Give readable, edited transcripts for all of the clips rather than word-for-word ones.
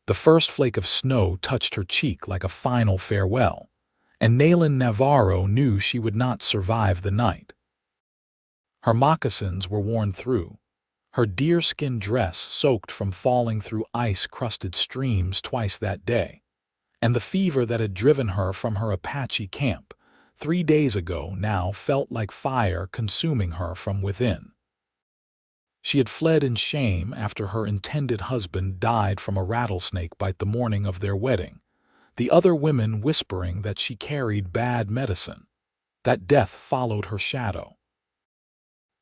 The first flake of snow touched her cheek like a final farewell, and Naelyn Navarro knew she would not survive the night. Her moccasins were worn through, her deerskin dress soaked from falling through ice-crusted streams twice that day, and the fever that had driven her from her Apache camp 3 days ago now felt like fire consuming her from within. She had fled in shame after her intended husband died from a rattlesnake bite the morning of their wedding, the other women whispering that she carried bad medicine, that death followed her shadow.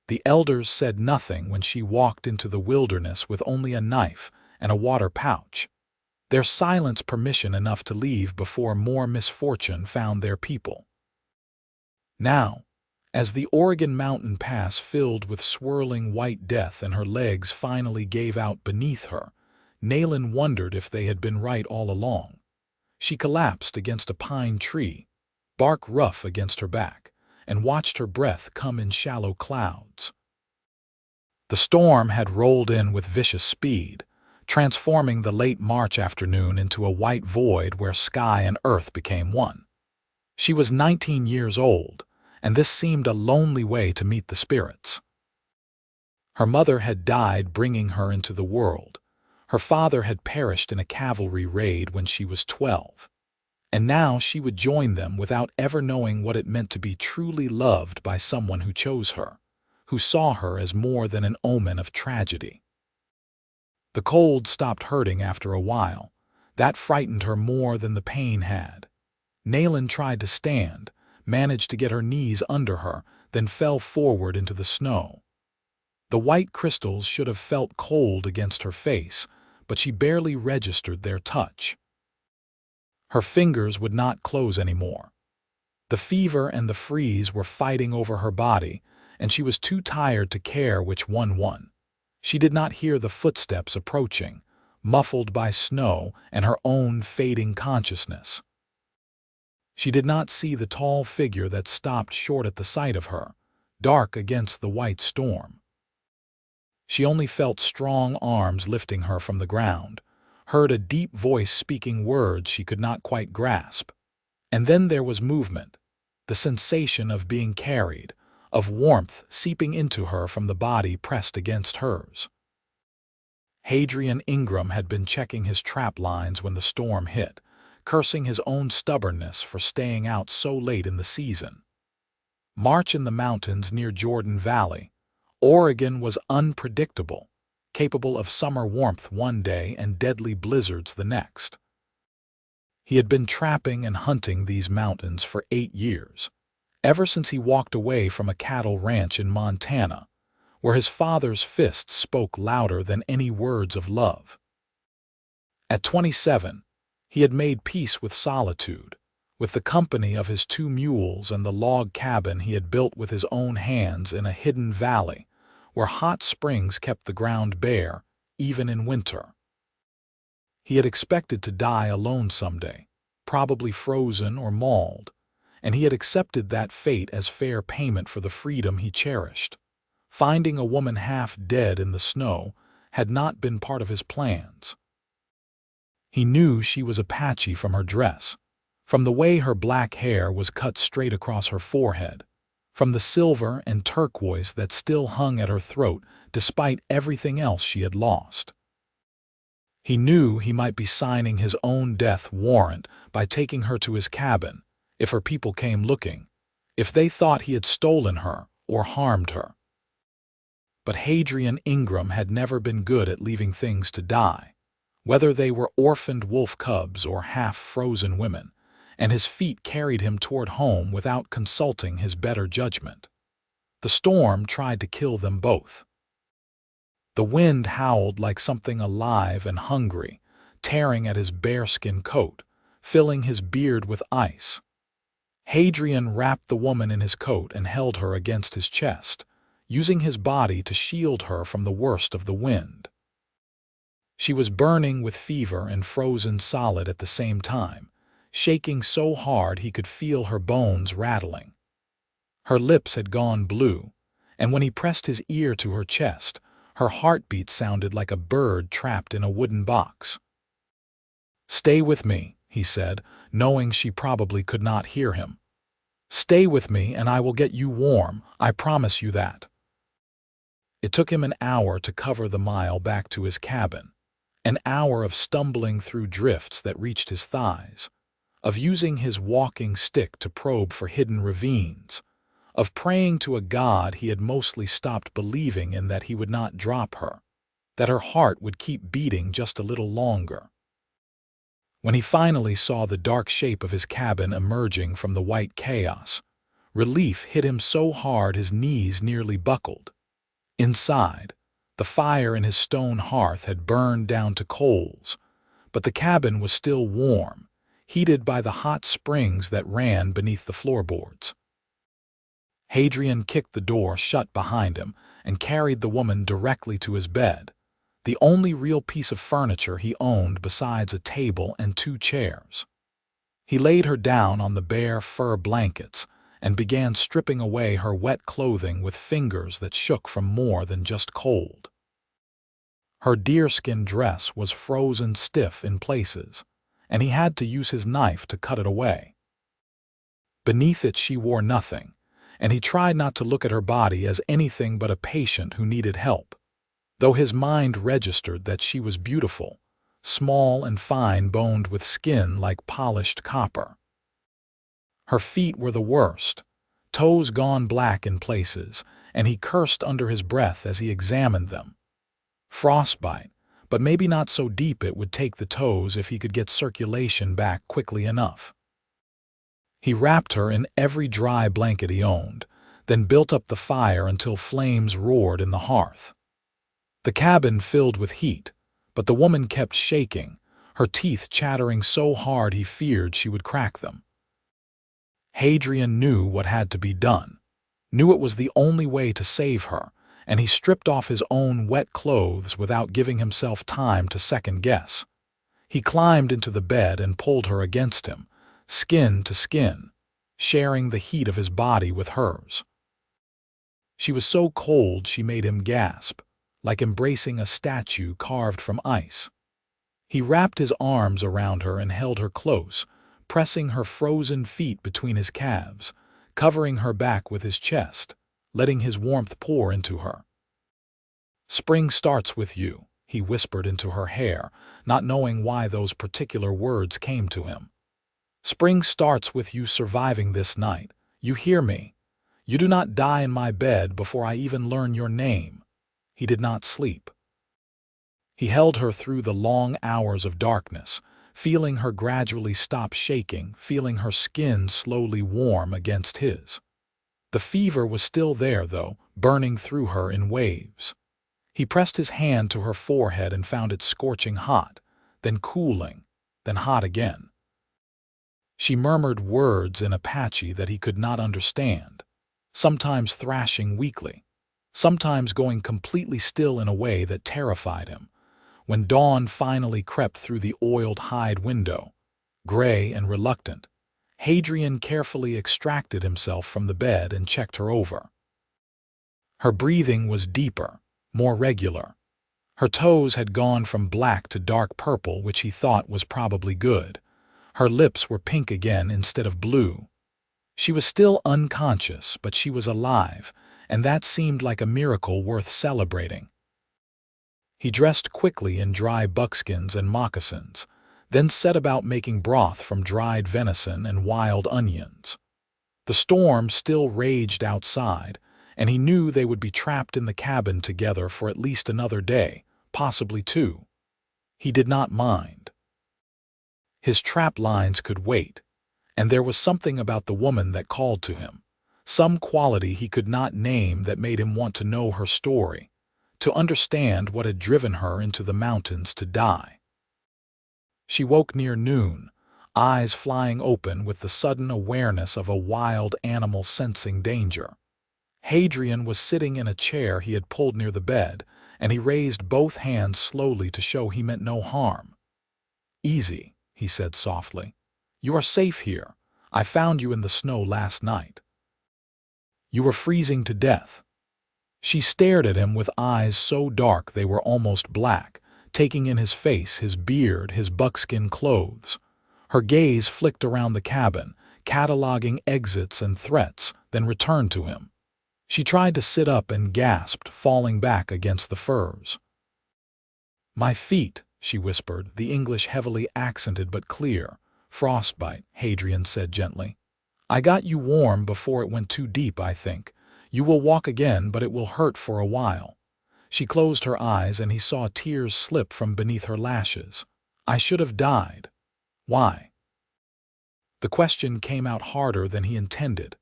The elders said nothing when she walked into the wilderness with only a knife and a water pouch, their silence permission enough to leave before more misfortune found their people. Now, as the Oregon mountain pass filled with swirling white death and her legs finally gave out beneath her, Naelyn wondered if they had been right all along. She collapsed against a pine tree, bark rough against her back, and watched her breath come in shallow clouds. The storm had rolled in with vicious speed, transforming the late March afternoon into a white void where sky and earth became one. She was 19 years old, and this seemed a lonely way to meet the spirits. Her mother had died bringing her into the world. Her father had perished in a cavalry raid when she was 12. And now she would join them without ever knowing what it meant to be truly loved by someone who chose her, who saw her as more than an omen of tragedy. The cold stopped hurting after a while. That frightened her more than the pain had. Naelyn tried to stand, managed to get her knees under her, then fell forward into the snow. The white crystals should have felt cold against her face, but she barely registered their touch. Her fingers would not close anymore. The fever and the freeze were fighting over her body, and she was too tired to care which one won. She did not hear the footsteps approaching, muffled by snow and her own fading consciousness. She did not see the tall figure that stopped short at the sight of her, dark against the white storm. She only felt strong arms lifting her from the ground, heard a deep voice speaking words she could not quite grasp. And then there was movement, the sensation of being carried, of warmth seeping into her from the body pressed against hers. Hadrian Ingram had been checking his trap lines when the storm hit, cursing his own stubbornness for staying out so late in the season. March in the mountains near Jordan Valley, Oregon was unpredictable, capable of summer warmth one day and deadly blizzards the next. He had been trapping and hunting these mountains for 8 years, ever since he walked away from a cattle ranch in Montana, where his father's fists spoke louder than any words of love. At 27, he had made peace with solitude, with the company of his 2 mules and the log cabin he had built with his own hands in a hidden valley where hot springs kept the ground bare, even in winter. He had expected to die alone someday, probably frozen or mauled, and he had accepted that fate as fair payment for the freedom he cherished. Finding a woman half dead in the snow had not been part of his plans. He knew she was Apache from her dress, from the way her black hair was cut straight across her forehead, from the silver and turquoise that still hung at her throat despite everything else she had lost. He knew he might be signing his own death warrant by taking her to his cabin, if her people came looking, if they thought he had stolen her or harmed her. But Hadrian Ingram had never been good at leaving things to die, whether they were orphaned wolf cubs or half-frozen women, and his feet carried him toward home without consulting his better judgment. The storm tried to kill them both. The wind howled like something alive and hungry, tearing at his bearskin coat, filling his beard with ice. Hadrian wrapped the woman in his coat and held her against his chest, using his body to shield her from the worst of the wind. She was burning with fever and frozen solid at the same time, shaking so hard he could feel her bones rattling. Her lips had gone blue, and when he pressed his ear to her chest, her heartbeat sounded like a bird trapped in a wooden box. "Stay with me," he said, knowing she probably could not hear him. "Stay with me and I will get you warm, I promise you that." It took him an hour to cover the mile back to his cabin, an hour of stumbling through drifts that reached his thighs, of using his walking stick to probe for hidden ravines, of praying to a God he had mostly stopped believing in that he would not drop her, that her heart would keep beating just a little longer. When he finally saw the dark shape of his cabin emerging from the white chaos, relief hit him so hard his knees nearly buckled. Inside, the fire in his stone hearth had burned down to coals, but the cabin was still warm, heated by the hot springs that ran beneath the floorboards. Hadrian kicked the door shut behind him and carried the woman directly to his bed, the only real piece of furniture he owned besides a table and 2 chairs. He laid her down on the bare fur blankets and began stripping away her wet clothing with fingers that shook from more than just cold. Her deerskin dress was frozen stiff in places, and he had to use his knife to cut it away. Beneath it she wore nothing, and he tried not to look at her body as anything but a patient who needed help, though his mind registered that she was beautiful, small and fine-boned with skin like polished copper. Her feet were the worst, toes gone black in places, and he cursed under his breath as he examined them. Frostbite, but maybe not so deep it would take the toes if he could get circulation back quickly enough. He wrapped her in every dry blanket he owned, then built up the fire until flames roared in the hearth. The cabin filled with heat, but the woman kept shaking, her teeth chattering so hard he feared she would crack them. Hadrian knew what had to be done, knew it was the only way to save her, and he stripped off his own wet clothes without giving himself time to second-guess. He climbed into the bed and pulled her against him, skin to skin, sharing the heat of his body with hers. She was so cold she made him gasp, like embracing a statue carved from ice. He wrapped his arms around her and held her close, pressing her frozen feet between his calves, covering her back with his chest, letting his warmth pour into her. "Spring starts with you," he whispered into her hair, not knowing why those particular words came to him. "Spring starts with you surviving this night. You hear me? You do not die in my bed before I even learn your name." He did not sleep. He held her through the long hours of darkness, feeling her gradually stop shaking, feeling her skin slowly warm against his. The fever was still there, though, burning through her in waves. He pressed his hand to her forehead and found it scorching hot, then cooling, then hot again. She murmured words in Apache that he could not understand, sometimes thrashing weakly, sometimes going completely still in a way that terrified him. When dawn finally crept through the oiled hide window, gray and reluctant, Hadrian carefully extracted himself from the bed and checked her over. Her breathing was deeper, more regular. Her toes had gone from black to dark purple, which he thought was probably good. Her lips were pink again instead of blue. She was still unconscious, but she was alive, and that seemed like a miracle worth celebrating. He dressed quickly in dry buckskins and moccasins, then set about making broth from dried venison and wild onions. The storm still raged outside, and he knew they would be trapped in the cabin together for at least another day, possibly 2. He did not mind. His trap lines could wait, and there was something about the woman that called to him, some quality he could not name that made him want to know her story, to understand what had driven her into the mountains to die. She woke near noon, eyes flying open with the sudden awareness of a wild animal sensing danger. Hadrian was sitting in a chair he had pulled near the bed, and he raised both hands slowly to show he meant no harm. "Easy," he said softly. "You are safe here. I found you in the snow last night. You were freezing to death." She stared at him with eyes so dark they were almost black, taking in his face, his beard, his buckskin clothes. Her gaze flicked around the cabin, cataloging exits and threats, then returned to him. She tried to sit up and gasped, falling back against the furs. "My feet," she whispered, the English heavily accented but clear. "Frostbite," Hadrian said gently. "I got you warm before it went too deep, I think. You will walk again, but it will hurt for a while." She closed her eyes and he saw tears slip from beneath her lashes. "I should have died." "Why?" The question came out harder than he intended.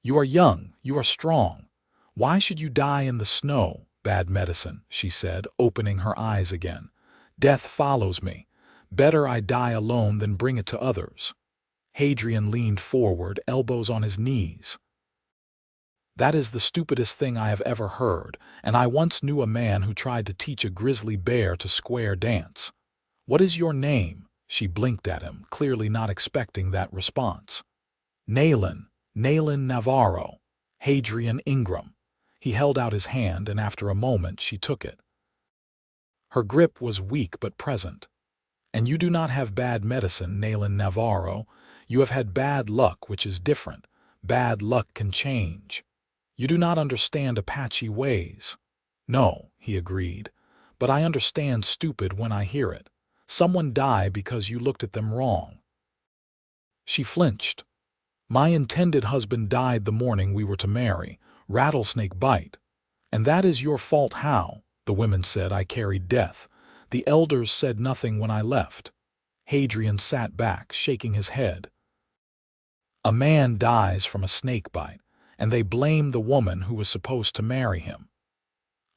"You are young, you are strong. Why should you die in the snow?" "Bad medicine," she said, opening her eyes again. "Death follows me. Better I die alone than bring it to others." Hadrian leaned forward, elbows on his knees. "That is the stupidest thing I have ever heard, and I once knew a man who tried to teach a grizzly bear to square dance." "What is your name?" She blinked at him, clearly not expecting that response. Naelyn Navarro, Hadrian Ingram." He held out his hand, and after a moment she took it. Her grip was weak but present. "And you do not have bad medicine, Naelyn Navarro. You have had bad luck, which is different. Bad luck can change. You do not understand Apache ways." "No," he agreed, "but I understand stupid when I hear it. Someone died because you looked at them wrong." She flinched. "My intended husband died the morning we were to marry. Rattlesnake bite. And that is your fault. How? The women said I carried death. The elders said nothing when I left." Hadrian sat back, shaking his head. "A man dies from a snake bite, and they blame the woman who was supposed to marry him.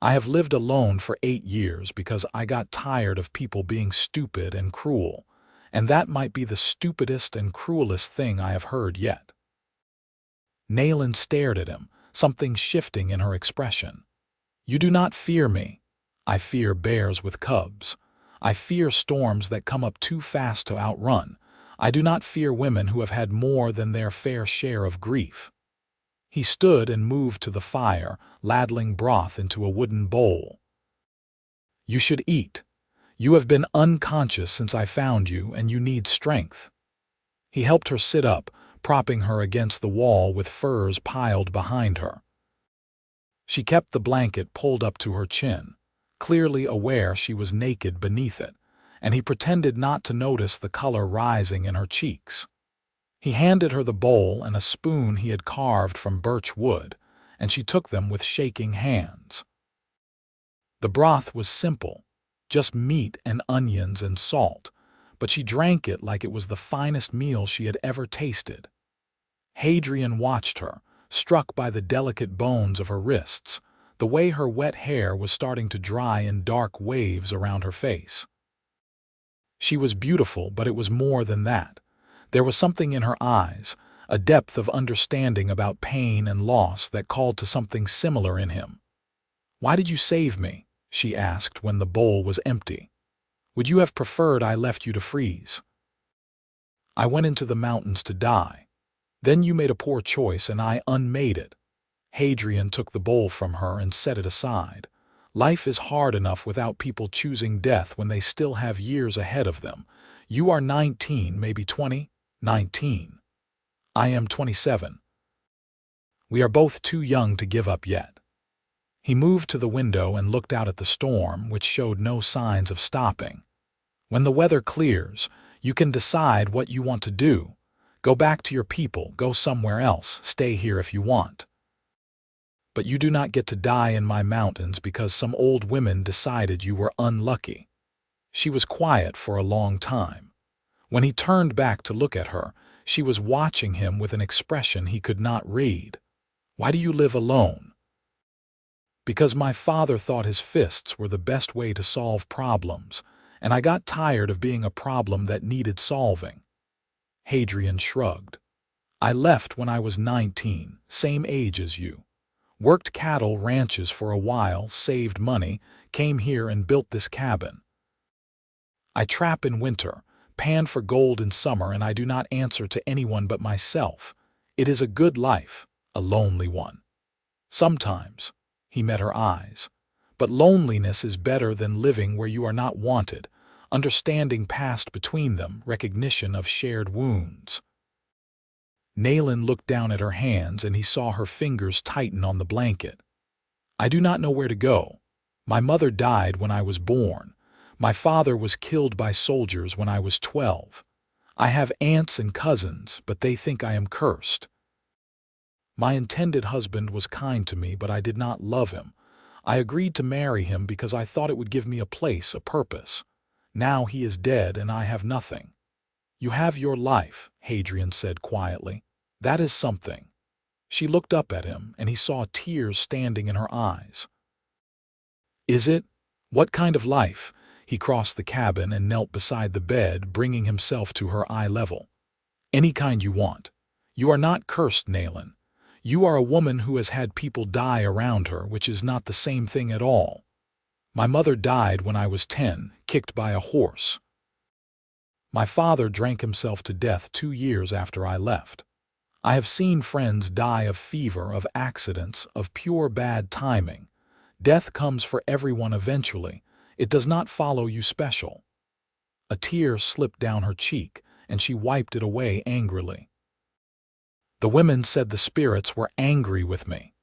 I have lived alone for 8 years because I got tired of people being stupid and cruel, and that might be the stupidest and cruelest thing I have heard yet." Naelyn stared at him, something shifting in her expression. "You do not fear me. I fear bears with cubs. I fear storms that come up too fast to outrun. I do not fear women who have had more than their fair share of grief." He stood and moved to the fire, ladling broth into a wooden bowl. "You should eat. You have been unconscious since I found you, and you need strength." He helped her sit up, propping her against the wall with furs piled behind her. She kept the blanket pulled up to her chin, clearly aware she was naked beneath it, and he pretended not to notice the color rising in her cheeks. He handed her the bowl and a spoon he had carved from birch wood, and she took them with shaking hands. The broth was simple, just meat and onions and salt, but she drank it like it was the finest meal she had ever tasted. Hadrian watched her, struck by the delicate bones of her wrists, the way her wet hair was starting to dry in dark waves around her face. She was beautiful, but it was more than that. There was something in her eyes, a depth of understanding about pain and loss that called to something similar in him. "Why did you save me?" she asked when the bowl was empty. "Would you have preferred I left you to freeze?" "I went into the mountains to die. Then you made a poor choice and I unmade it." Hadrian took the bowl from her and set it aside. "Life is hard enough without people choosing death when they still have years ahead of them. You are 19, maybe 20? 19. I am 27. We are both too young to give up yet." He moved to the window and looked out at the storm, which showed no signs of stopping. "When the weather clears, you can decide what you want to do. Go back to your people, go somewhere else, stay here if you want. But you do not get to die in my mountains because some old women decided you were unlucky." She was quiet for a long time. When he turned back to look at her, she was watching him with an expression he could not read. "Why do you live alone?" "Because my father thought his fists were the best way to solve problems, and I got tired of being a problem that needed solving." Hadrian shrugged. "I left when I was 19, same age as you. Worked cattle ranches for a while, saved money, came here and built this cabin. I trap in winter, pan for gold in summer, and I do not answer to anyone but myself. It is a good life, a lonely one. Sometimes," he met her eyes, But loneliness is better than living where you are not wanted, understanding past between them, recognition of shared wounds. Naelyn looked down at her hands and he saw her fingers tighten on the blanket. I do not know where to go. My mother died when I was born. My father was killed by soldiers when I was 12. I have aunts and cousins, but they think I am cursed. My intended husband was kind to me, but I did not love him. I agreed to marry him because I thought it would give me a place, a purpose. Now he is dead and I have nothing. You have your life, Hadrian said quietly. That is something. She looked up at him and he saw tears standing in her eyes. Is it? What kind of life? He crossed the cabin and knelt beside the bed, bringing himself to her eye level. Any kind you want. You are not cursed, Naelyn. You are a woman who has had people die around her, which is not the same thing at all. My mother died when I was 10, kicked by a horse. My father drank himself to death 2 years after I left. I have seen friends die of fever, of accidents, of pure bad timing. Death comes for everyone eventually. It does not follow you special. A tear slipped down her cheek, and she wiped it away angrily. The women said the spirits were angry with me.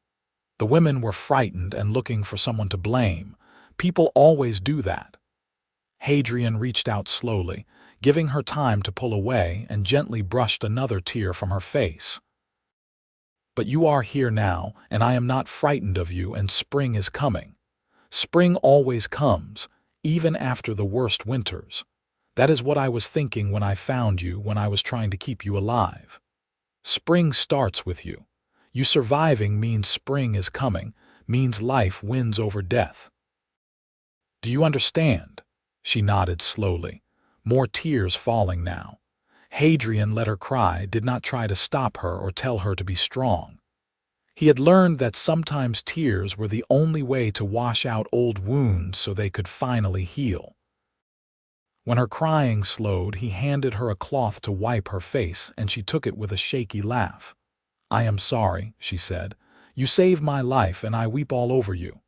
The women were frightened and looking for someone to blame. People always do that. Hadrian reached out slowly, giving her time to pull away, and gently brushed another tear from her face. But you are here now, and I am not frightened of you, and spring is coming. Spring always comes, even after the worst winters. That is what I was thinking when I found you, when I was trying to keep you alive. Spring starts with you. You surviving means spring is coming, means life wins over death. Do you understand? She nodded slowly, more tears falling now. Hadrian let her cry, did not try to stop her or tell her to be strong. He had learned that sometimes tears were the only way to wash out old wounds so they could finally heal. When her crying slowed, he handed her a cloth to wipe her face, and she took it with a shaky laugh. I am sorry, she said. You saved my life and I weep all over you.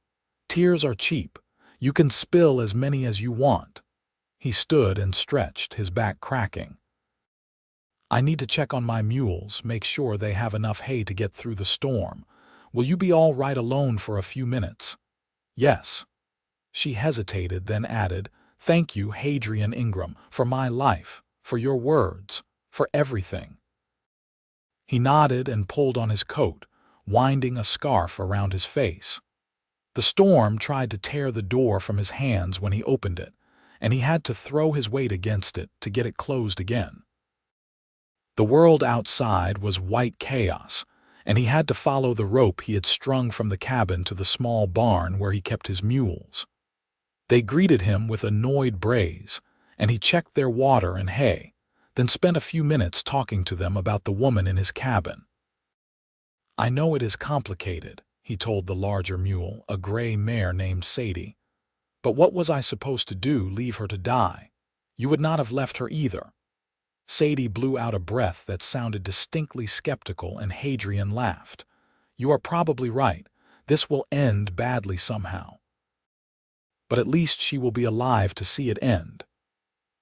Tears are cheap. You can spill as many as you want. He stood and stretched, his back cracking. I need to check on my mules, make sure they have enough hay to get through the storm. Will you be all right alone for a few minutes? Yes. She hesitated, then added, Thank you, Hadrian Ingram, for my life, for your words, for everything. He nodded and pulled on his coat, winding a scarf around his face. The storm tried to tear the door from his hands when he opened it, and he had to throw his weight against it to get it closed again. The world outside was white chaos, and he had to follow the rope he had strung from the cabin to the small barn where he kept his mules. They greeted him with annoyed brays, and he checked their water and hay, then spent a few minutes talking to them about the woman in his cabin. I know it is complicated, he told the larger mule, a gray mare named Sadie. But what was I supposed to do, leave her to die? You would not have left her either. Sadie blew out a breath that sounded distinctly skeptical, and Hadrian laughed. You are probably right. This will end badly somehow. But at least she will be alive to see it end.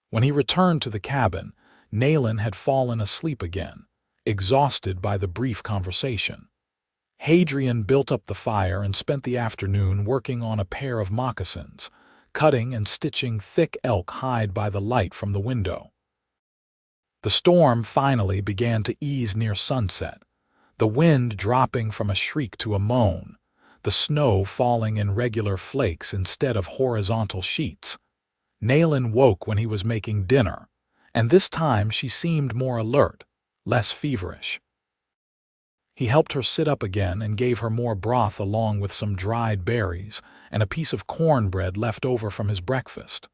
When he returned to the cabin, Naelyn had fallen asleep again, exhausted by the brief conversation. Hadrian built up the fire and spent the afternoon working on a pair of moccasins, cutting and stitching thick elk hide by the light from the window. The storm finally began to ease near sunset, the wind dropping from a shriek to a moan, the snow falling in regular flakes instead of horizontal sheets. Naelyn woke when he was making dinner, and this time she seemed more alert, less feverish. He helped her sit up again and gave her more broth along with some dried berries and a piece of cornbread left over from his breakfast.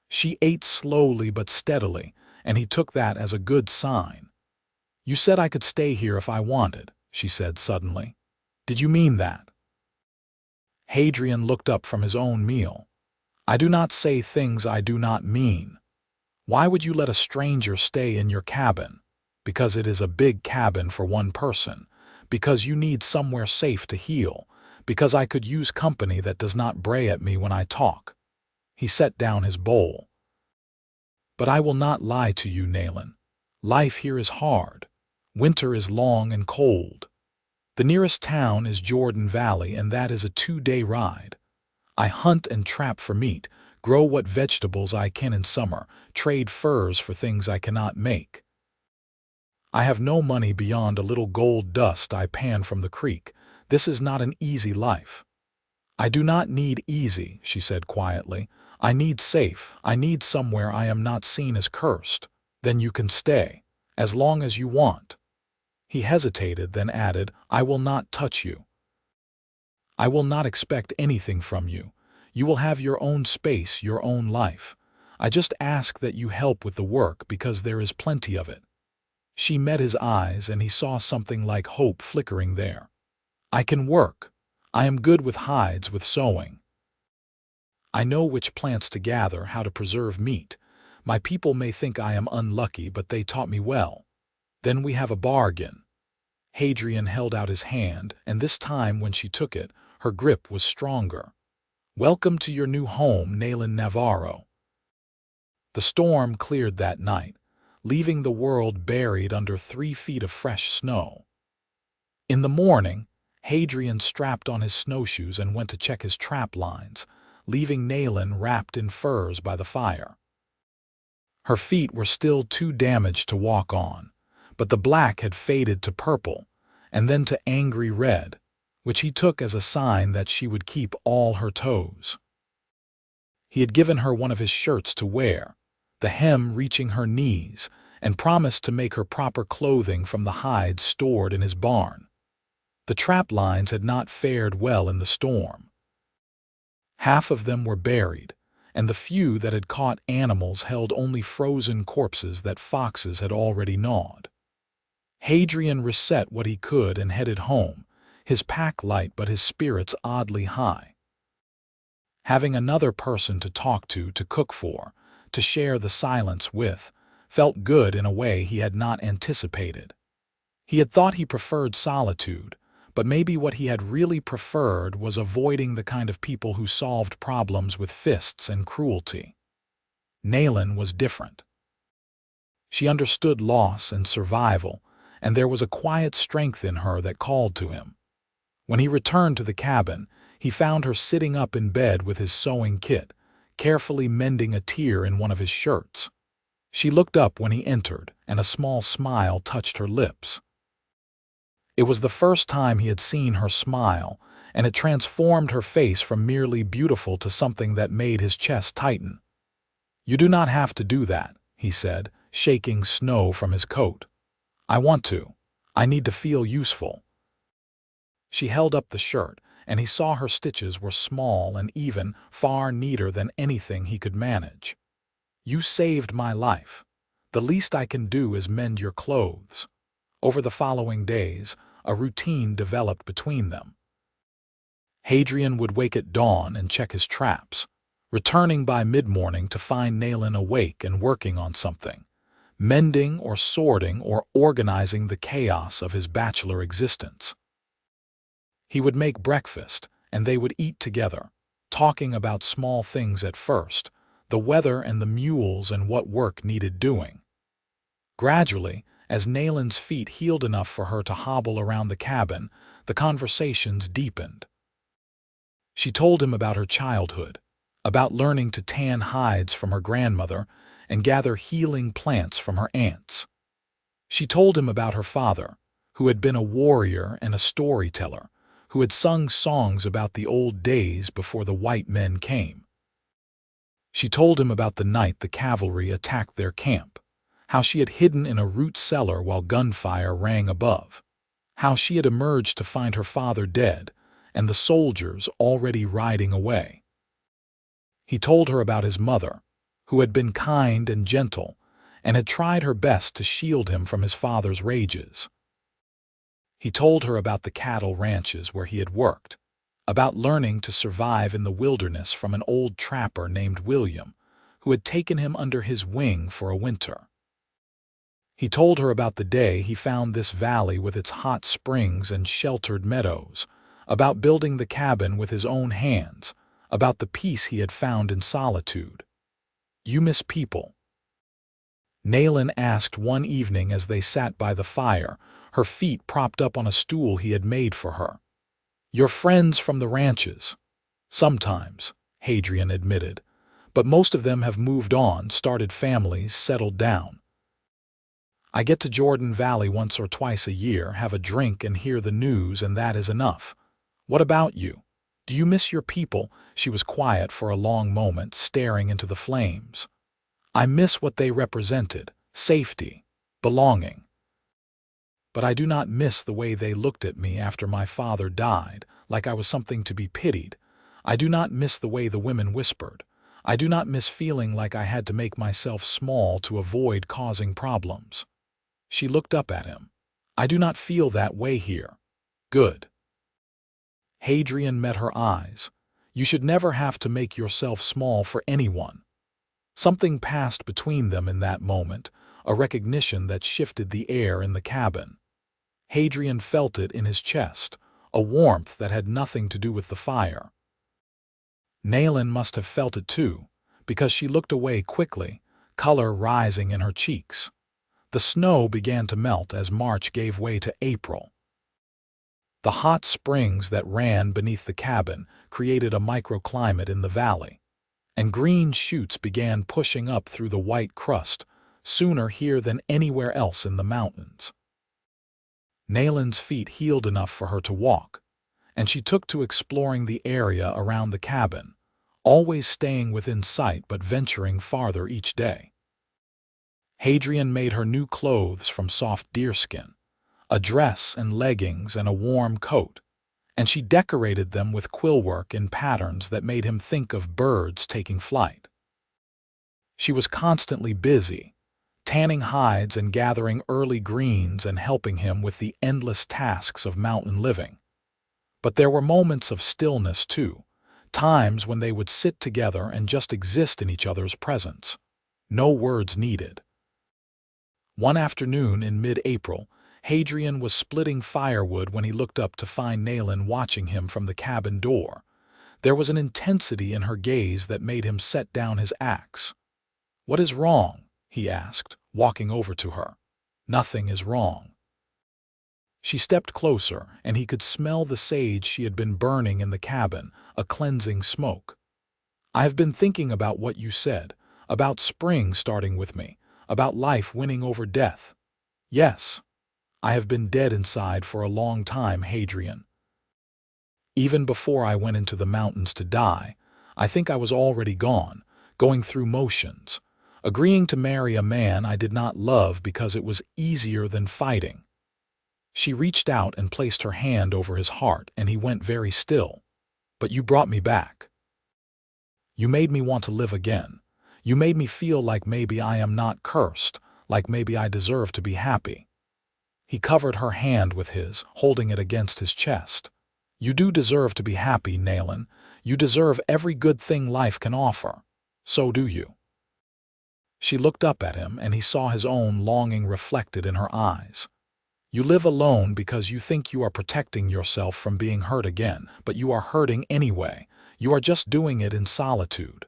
She ate slowly but steadily, and he took that as a good sign. You said I could stay here if I wanted, she said suddenly. Did you mean that? Hadrian looked up from his own meal. I do not say things I do not mean. Why would you let a stranger stay in your cabin? Because it is a big cabin for one person. Because you need somewhere safe to heal. because I could use company that does not bray at me when I talk." He set down his bowl. "But I will not lie to you, Naelyn. Life here is hard. Winter is long and cold. The nearest town is Jordan Valley, and that is a 2-day ride. I hunt and trap for meat, grow what vegetables I can in summer, trade furs for things I cannot make. I have no money beyond a little gold dust I pan from the creek. This is not an easy life." "I do not need easy," she said quietly. "I need safe. I need somewhere I am not seen as cursed. Then you can stay, as long as you want." He hesitated, then added, "I will not touch you. I will not expect anything from you. You will have your own space, your own life. I just ask that you help with the work because there is plenty of it." She met his eyes, and he saw something like hope flickering there. "I can work. I am good with hides, with sewing. I know which plants to gather, how to preserve meat. My people may think I am unlucky, but they taught me well. Then we have a bargain." Hadrian held out his hand, and this time when she took it, her grip was stronger. "Welcome to your new home, Naelyn Navarro." The storm cleared that night, leaving the world buried under 3 feet of fresh snow. In the morning, Hadrian strapped on his snowshoes and went to check his trap lines, leaving Naelyn wrapped in furs by the fire. Her feet were still too damaged to walk on, but the black had faded to purple and then to angry red, which he took as a sign that she would keep all her toes. He had given her one of his shirts to wear, the hem reaching her knees, and promised to make her proper clothing from the hides stored in his barn. The trap lines had not fared well in the storm. Half of them were buried, and the few that had caught animals held only frozen corpses that foxes had already gnawed. Hadrian reset what he could and headed home, his pack light but his spirits oddly high. Having another person to talk to cook for, to share the silence with, felt good in a way he had not anticipated. He had thought he preferred solitude, but maybe what he had really preferred was avoiding the kind of people who solved problems with fists and cruelty. Naelyn was different. She understood loss and survival, and there was a quiet strength in her that called to him. When he returned to the cabin, he found her sitting up in bed with his sewing kit, carefully mending a tear in one of his shirts. She looked up when he entered, and a small smile touched her lips. It was the first time he had seen her smile, and it transformed her face from merely beautiful to something that made his chest tighten. "You do not have to do that," he said, shaking snow from his coat. "I want to. I need to feel useful." She held up the shirt, and he saw her stitches were small and even, far neater than anything he could manage. "You saved my life. The least I can do is mend your clothes." Over the following days, a routine developed between them. Hadrian would wake at dawn and check his traps, returning by mid-morning to find Naelyn awake and working on something, mending or sorting or organizing the chaos of his bachelor existence. He would make breakfast, and they would eat together, talking about small things at first, the weather and the mules and what work needed doing. Gradually, as Naelyn's feet healed enough for her to hobble around the cabin, the conversations deepened. She told him about her childhood, about learning to tan hides from her grandmother and gather healing plants from her aunts. She told him about her father, who had been a warrior and a storyteller, who had sung songs about the old days before the white men came. She told him about the night the cavalry attacked their camp, how she had hidden in a root cellar while gunfire rang above, how she had emerged to find her father dead and the soldiers already riding away. He told her about his mother, who had been kind and gentle and had tried her best to shield him from his father's rages. He told her about the cattle ranches where he had worked, about learning to survive in the wilderness from an old trapper named William, who had taken him under his wing for a winter. He told her about the day he found this valley with its hot springs and sheltered meadows, about building the cabin with his own hands, about the peace he had found in solitude. "You miss people?" Naelyn asked one evening as they sat by the fire, her feet propped up on a stool he had made for her. "Your friends from the ranches?" "Sometimes," Hadrian admitted, "but most of them have moved on, started families, settled down. I get to Jordan Valley once or twice a year, have a drink and hear the news, and that is enough. What about you? Do you miss your people?" She was quiet for a long moment, staring into the flames. "I miss what they represented, safety, belonging. But I do not miss the way they looked at me after my father died, like I was something to be pitied. I do not miss the way the women whispered. I do not miss feeling like I had to make myself small to avoid causing problems." She looked up at him. "I do not feel that way here." "Good." Hadrian met her eyes. "You should never have to make yourself small for anyone." Something passed between them in that moment, a recognition that shifted the air in the cabin. Hadrian felt it in his chest, a warmth that had nothing to do with the fire. Naelyn must have felt it too, because she looked away quickly, color rising in her cheeks. The snow began to melt as March gave way to April. The hot springs that ran beneath the cabin created a microclimate in the valley, and green shoots began pushing up through the white crust, sooner here than anywhere else in the mountains. Naelyn's feet healed enough for her to walk, and she took to exploring the area around the cabin, always staying within sight but venturing farther each day. Hadrian made her new clothes from soft deerskin, a dress and leggings and a warm coat, and she decorated them with quillwork in patterns that made him think of birds taking flight. She was constantly busy, tanning hides and gathering early greens and helping him with the endless tasks of mountain living. But there were moments of stillness too, times when they would sit together and just exist in each other's presence. No words needed. One afternoon in mid-April, Hadrian was splitting firewood when he looked up to find Naelyn watching him from the cabin door. There was an intensity in her gaze that made him set down his axe. "What is wrong?" he asked, walking over to her. "Nothing is wrong." She stepped closer, and he could smell the sage she had been burning in the cabin, a cleansing smoke. "I have been thinking about what you said, about spring starting with me, about life winning over death. Yes, I have been dead inside for a long time, Hadrian. Even before I went into the mountains to die, I think I was already gone, going through motions, agreeing to marry a man I did not love because it was easier than fighting." She reached out and placed her hand over his heart, and he went very still. "But you brought me back. You made me want to live again. You made me feel like maybe I am not cursed, like maybe I deserve to be happy." He covered her hand with his, holding it against his chest. "You do deserve to be happy, Naelyn. You deserve every good thing life can offer. So do you." She looked up at him, and he saw his own longing reflected in her eyes. "You live alone because you think you are protecting yourself from being hurt again, but you are hurting anyway. You are just doing it in solitude."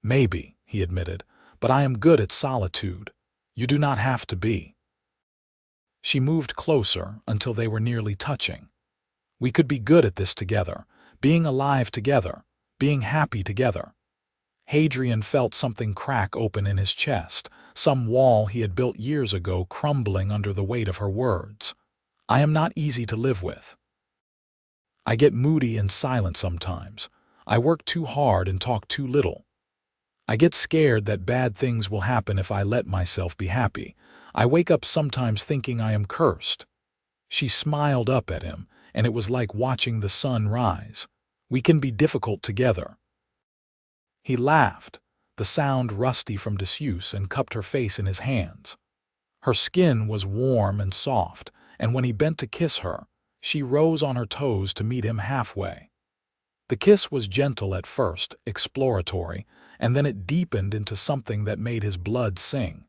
"Maybe," he admitted, "but I am good at solitude. You do not have to be." She moved closer until they were nearly touching. "We could be good at this together, being alive together, being happy together." Hadrian felt something crack open in his chest, some wall he had built years ago crumbling under the weight of her words. "I am not easy to live with. I get moody and silent sometimes. I work too hard and talk too little. I get scared that bad things will happen if I let myself be happy. I wake up sometimes thinking I am cursed." She smiled up at him, and it was like watching the sun rise. "We can be difficult together." He laughed, the sound rusty from disuse, and cupped her face in his hands. Her skin was warm and soft, and when he bent to kiss her, she rose on her toes to meet him halfway. The kiss was gentle at first, exploratory, and then it deepened into something that made his blood sing.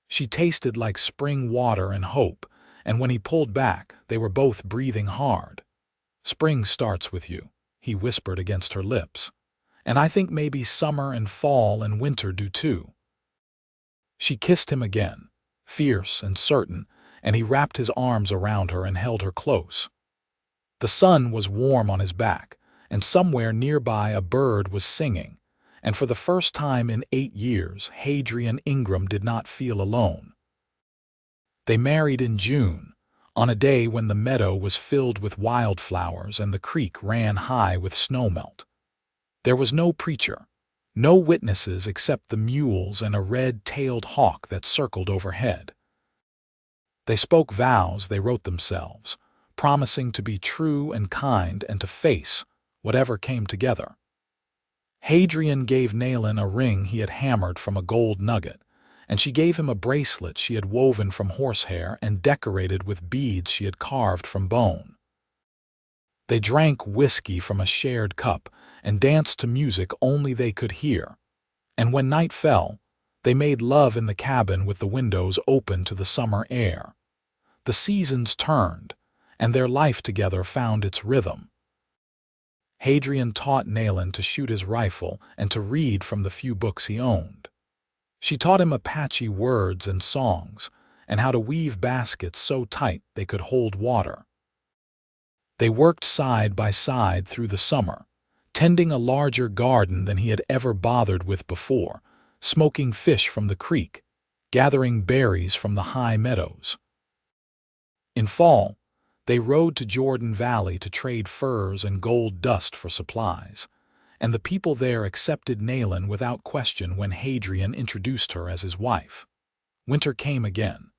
She tasted like spring water and hope, and when he pulled back, they were both breathing hard. "Spring starts with you," he whispered against her lips. "And I think maybe summer and fall and winter do too." She kissed him again, fierce and certain, and he wrapped his arms around her and held her close. The sun was warm on his back, and somewhere nearby a bird was singing, and for the first time in 8 years, Hadrian Ingram did not feel alone. They married in June, on a day when the meadow was filled with wildflowers and the creek ran high with snowmelt. There was no preacher, no witnesses except the mules and a red-tailed hawk that circled overhead. They spoke vows they wrote themselves, promising to be true and kind and to face whatever came together. Hadrian gave Naelyn a ring he had hammered from a gold nugget, and she gave him a bracelet she had woven from horsehair and decorated with beads she had carved from bone. They drank whiskey from a shared cup and danced to music only they could hear, and when night fell, they made love in the cabin with the windows open to the summer air. The seasons turned, and their life together found its rhythm. Hadrian taught Naelyn to shoot his rifle and to read from the few books he owned. She taught him Apache words and songs, and how to weave baskets so tight they could hold water. They worked side by side through the summer, tending a larger garden than he had ever bothered with before, smoking fish from the creek, gathering berries from the high meadows. In fall, they rode to Jordan Valley to trade furs and gold dust for supplies, and the people there accepted Naelyn without question when Hadrian introduced her as his wife. Winter came again,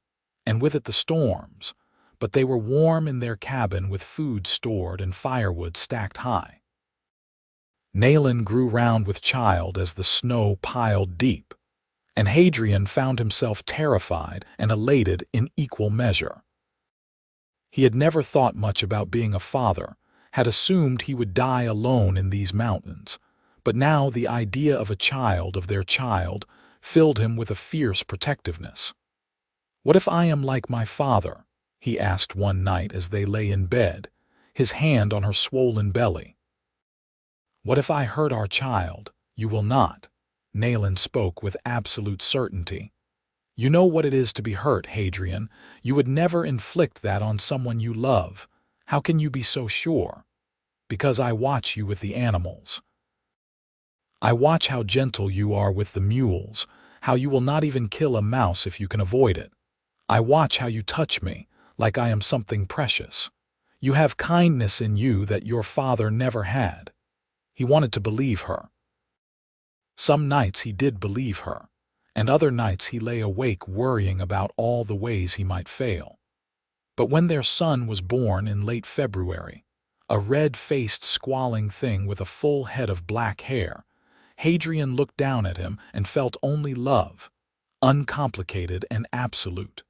and with it the storms, but they were warm in their cabin with food stored and firewood stacked high. Naelyn grew round with child as the snow piled deep, and Hadrian found himself terrified and elated in equal measure. He had never thought much about being a father, had assumed he would die alone in these mountains, but now the idea of their child, filled him with a fierce protectiveness. "What if I am like my father?" he asked one night as they lay in bed, his hand on her swollen belly. "What if I hurt our child?" "You will not," Naelyn spoke with absolute certainty. "You know what it is to be hurt, Hadrian. You would never inflict that on someone you love. How can you be so sure?" "Because I watch you with the animals. I watch how gentle you are with the mules, how you will not even kill a mouse if you can avoid it. I watch how you touch me, like I am something precious. You have kindness in you that your father never had." He wanted to believe her. Some nights he did believe her, and other nights he lay awake worrying about all the ways he might fail. But when their son was born in late February, a red-faced squalling thing with a full head of black hair, Hadrian looked down at him and felt only love, uncomplicated and absolute.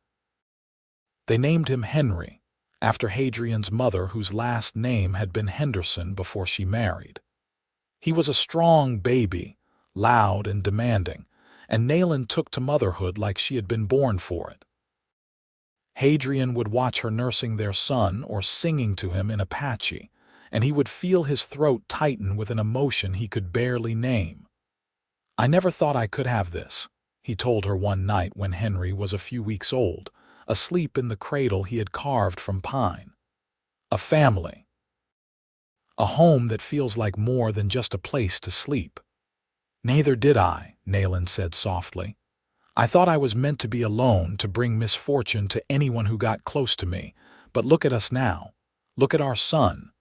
They named him Henry, after Hadrian's mother whose last name had been Henderson before she married. He was a strong baby, loud and demanding, and Naelyn took to motherhood like she had been born for it. Hadrian would watch her nursing their son or singing to him in Apache, and he would feel his throat tighten with an emotion he could barely name. "I never thought I could have this," he told her one night when Henry was a few weeks old, asleep in the cradle he had carved from pine. "A family. A home that feels like more than just a place to sleep." "Neither did I," Naelyn said softly. "I thought I was meant to be alone, to bring misfortune to anyone who got close to me. But look at us now. Look at our son.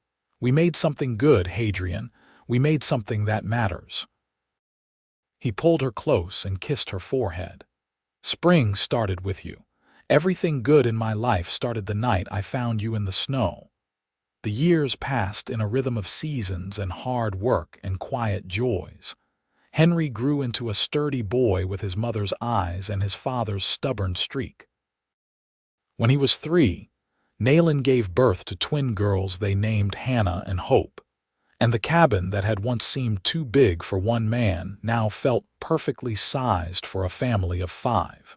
We made something good, Hadrian. We made something that matters." He pulled her close and kissed her forehead. "Spring started with you. Everything good in my life started the night I found you in the snow." The years passed in a rhythm of seasons and hard work and quiet joys. Henry grew into a sturdy boy with his mother's eyes and his father's stubborn streak. When he was 3, Naelyn gave birth to twin girls they named Hannah and Hope, and the cabin that had once seemed too big for one man now felt perfectly sized for a family of 5.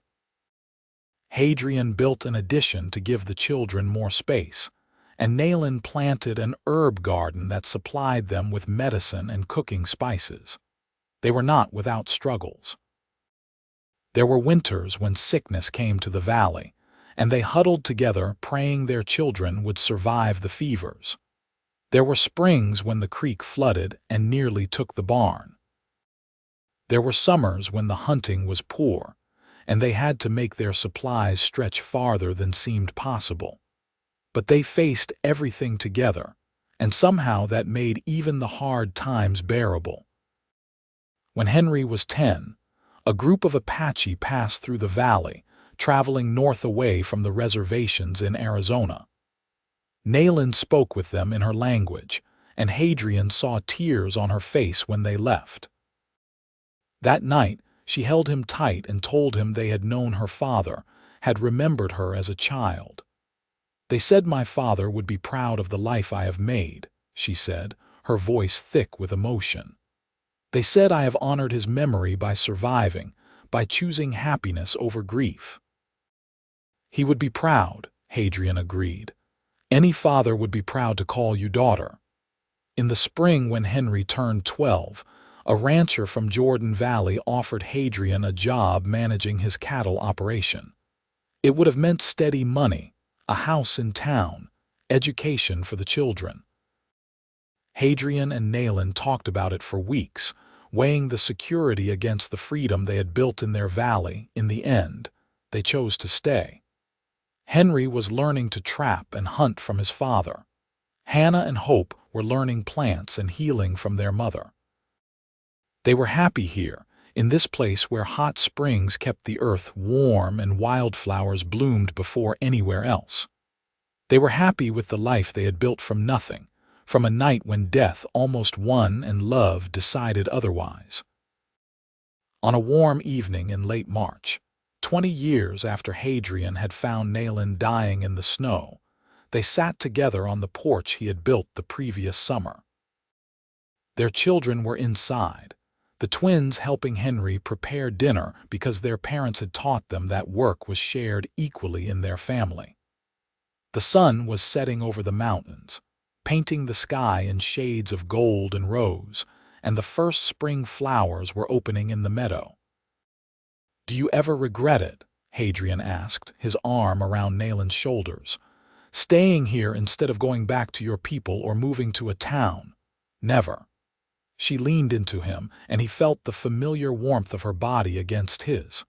Hadrian built an addition to give the children more space, and Naelyn planted an herb garden that supplied them with medicine and cooking spices. They were not without struggles. There were winters when sickness came to the valley, and they huddled together praying their children would survive the fevers. There were springs when the creek flooded and nearly took the barn. There were summers when the hunting was poor, and they had to make their supplies stretch farther than seemed possible. But they faced everything together, and somehow that made even the hard times bearable. When Henry was 10, a group of Apache passed through the valley, traveling north away from the reservations in Arizona. Naelyn spoke with them in her language, and Hadrian saw tears on her face when they left. That night, she held him tight and told him they had known her father, had remembered her as a child. "They said my father would be proud of the life I have made," she said, her voice thick with emotion. "They said I have honored his memory by surviving, by choosing happiness over grief." "He would be proud," Hadrian agreed. "Any father would be proud to call you daughter." In the spring when Henry turned 12, a rancher from Jordan Valley offered Hadrian a job managing his cattle operation. It would have meant steady money, a house in town, education for the children. Hadrian and Naelyn talked about it for weeks, weighing the security against the freedom they had built in their valley. In the end, they chose to stay. Henry was learning to trap and hunt from his father. Hannah and Hope were learning plants and healing from their mother. They were happy here, in this place where hot springs kept the earth warm and wildflowers bloomed before anywhere else. They were happy with the life they had built from nothing, from a night when death almost won and love decided otherwise. On a warm evening in late March, 20 years after Hadrian had found Naelyn dying in the snow, they sat together on the porch he had built the previous summer. Their children were inside, the twins helping Henry prepare dinner because their parents had taught them that work was shared equally in their family. The sun was setting over the mountains, painting the sky in shades of gold and rose, and the first spring flowers were opening in the meadow. "Do you ever regret it?" Hadrian asked, his arm around Naelyn's shoulders. "Staying here instead of going back to your people or moving to a town?" "Never." She leaned into him, and he felt the familiar warmth of her body against his.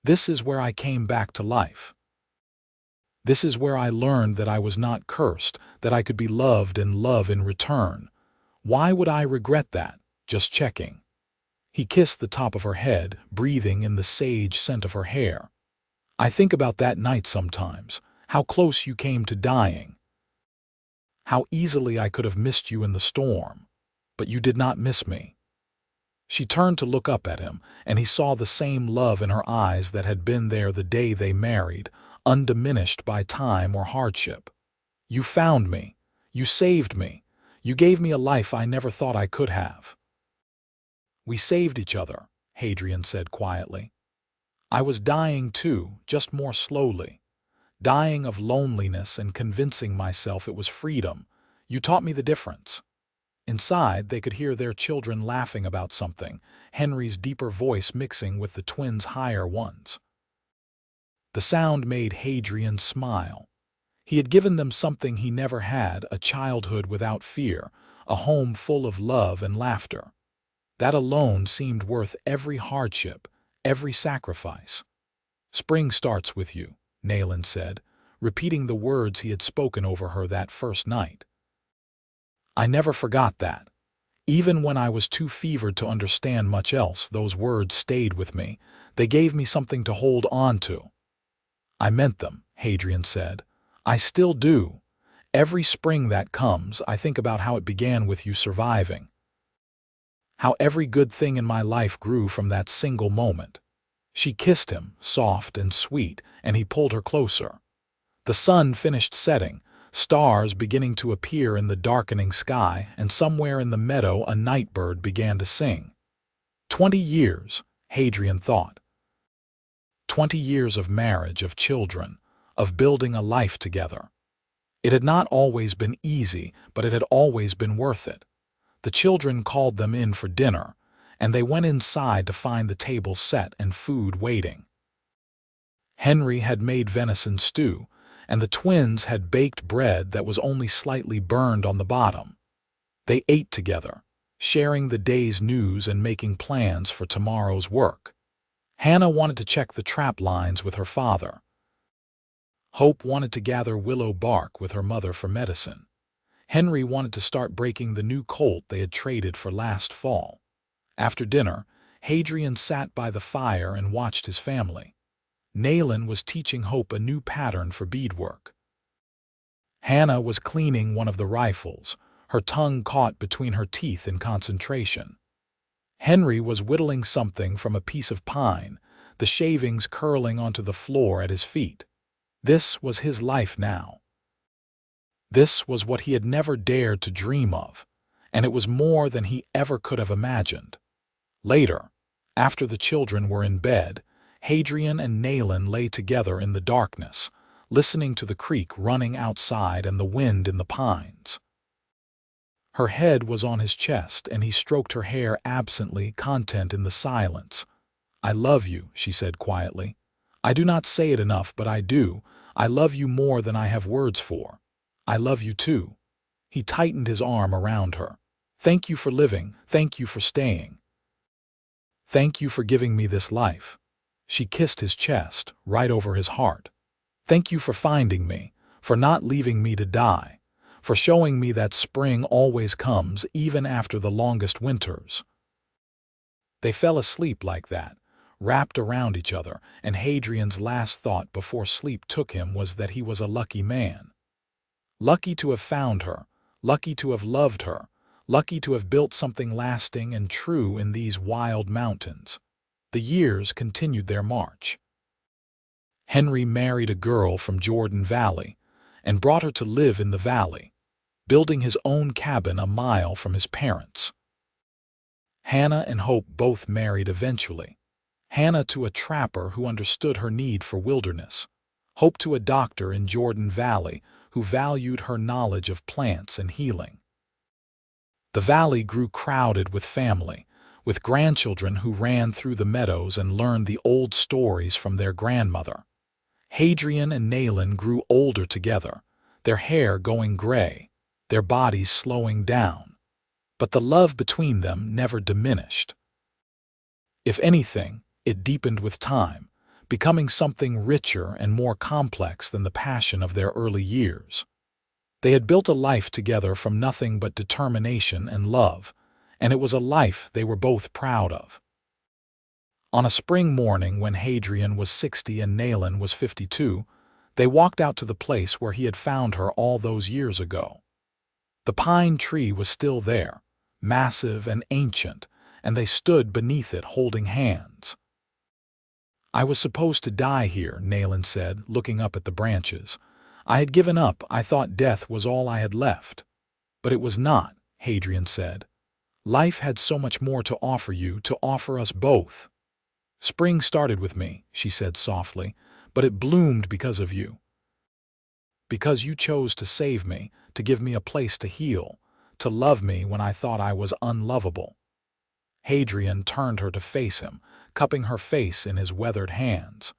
"This is where I came back to life. This is where I learned that I was not cursed, that I could be loved and love in return. Why would I regret that? Just checking." He kissed the top of her head, breathing in the sage scent of her hair. "I think about that night sometimes, how close you came to dying. How easily I could have missed you in the storm. But you did not miss me." She turned to look up at him, and he saw the same love in her eyes that had been there the day they married, undiminished by time or hardship. "You found me. You saved me. You gave me a life I never thought I could have." "We saved each other," Hadrian said quietly. "I was dying too, just more slowly. Dying of loneliness and convincing myself it was freedom. You taught me the difference." Inside, they could hear their children laughing about something, Henry's deeper voice mixing with the twins' higher ones. The sound made Hadrian smile. He had given them something he never had, a childhood without fear, a home full of love and laughter. That alone seemed worth every hardship, every sacrifice. "Spring starts with you," Naelyn said, repeating the words he had spoken over her that first night. "I never forgot that. Even when I was too fevered to understand much else, those words stayed with me. They gave me something to hold on to." "I meant them," Hadrian said. "I still do. Every spring that comes, I think about how it began with you surviving. How every good thing in my life grew from that single moment." She kissed him, soft and sweet, and he pulled her closer. The sun finished setting, stars beginning to appear in the darkening sky, and somewhere in the meadow a nightbird began to sing. 20 years, Hadrian thought. 20 years of marriage, of children, of building a life together. It had not always been easy, but it had always been worth it. The children called them in for dinner, and they went inside to find the table set and food waiting. Henry had made venison stew, and the twins had baked bread that was only slightly burned on the bottom. They ate together, sharing the day's news and making plans for tomorrow's work. Hannah wanted to check the trap lines with her father. Hope wanted to gather willow bark with her mother for medicine. Henry wanted to start breaking the new colt they had traded for last fall. After dinner, Hadrian sat by the fire and watched his family. Naelyn was teaching Hope a new pattern for beadwork. Hannah was cleaning one of the rifles, her tongue caught between her teeth in concentration. Henry was whittling something from a piece of pine, the shavings curling onto the floor at his feet. This was his life now. This was what he had never dared to dream of, and it was more than he ever could have imagined. Later, after the children were in bed, Hadrian and Naelyn lay together in the darkness, listening to the creek running outside and the wind in the pines. Her head was on his chest, and he stroked her hair absently, content in the silence. "I love you," she said quietly. "I do not say it enough, but I do. I love you more than I have words for. I love you too." He tightened his arm around her. "Thank you for living. Thank you for staying. Thank you for giving me this life." She kissed his chest, right over his heart. "Thank you for finding me, for not leaving me to die, for showing me that spring always comes even after the longest winters." They fell asleep like that, wrapped around each other, and Hadrian's last thought before sleep took him was that he was a lucky man. Lucky to have found her, lucky to have loved her, lucky to have built something lasting and true in these wild mountains. The years continued their march. Henry married a girl from Jordan Valley and brought her to live in the valley, building his own cabin a mile from his parents'. Hannah and Hope both married eventually. Hannah to a trapper who understood her need for wilderness. Hope to a doctor in Jordan Valley who valued her knowledge of plants and healing. The valley grew crowded with family, with grandchildren who ran through the meadows and learned the old stories from their grandmother. Hadrian and Naelyn grew older together, their hair going gray, their bodies slowing down. But the love between them never diminished. If anything, it deepened with time, becoming something richer and more complex than the passion of their early years. They had built a life together from nothing but determination and love, and it was a life they were both proud of. On a spring morning when Hadrian was 60 and Naelyn was 52, they walked out to the place where he had found her all those years ago. The pine tree was still there, massive and ancient, and they stood beneath it holding hands. "I was supposed to die here," Naelyn said, looking up at the branches. "I had given up. I thought death was all I had left." "But it was not," Hadrian said. "Life had so much more to offer you, to offer us both." "Spring started with me," she said softly, "but it bloomed because of you. Because you chose to save me, to give me a place to heal, to love me when I thought I was unlovable." Hadrian turned her to face him, cupping her face in his weathered hands.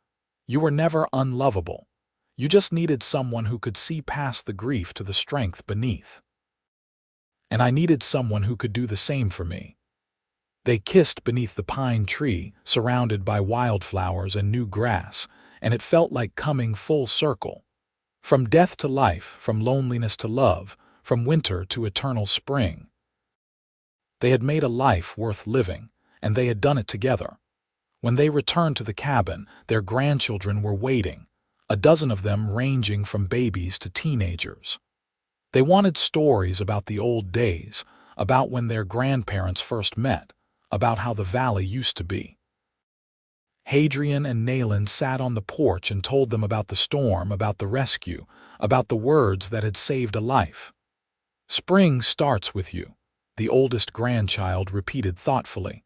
"You were never unlovable. You just needed someone who could see past the grief to the strength beneath. And I needed someone who could do the same for me." They kissed beneath the pine tree, surrounded by wildflowers and new grass, and it felt like coming full circle. From death to life, from loneliness to love, from winter to eternal spring. They had made a life worth living, and they had done it together. When they returned to the cabin, their grandchildren were waiting, a dozen of them ranging from babies to teenagers. They wanted stories about the old days, about when their grandparents first met, about how the valley used to be. Hadrian and Naelyn sat on the porch and told them about the storm, about the rescue, about the words that had saved a life. "Spring starts with you," the oldest grandchild repeated thoughtfully.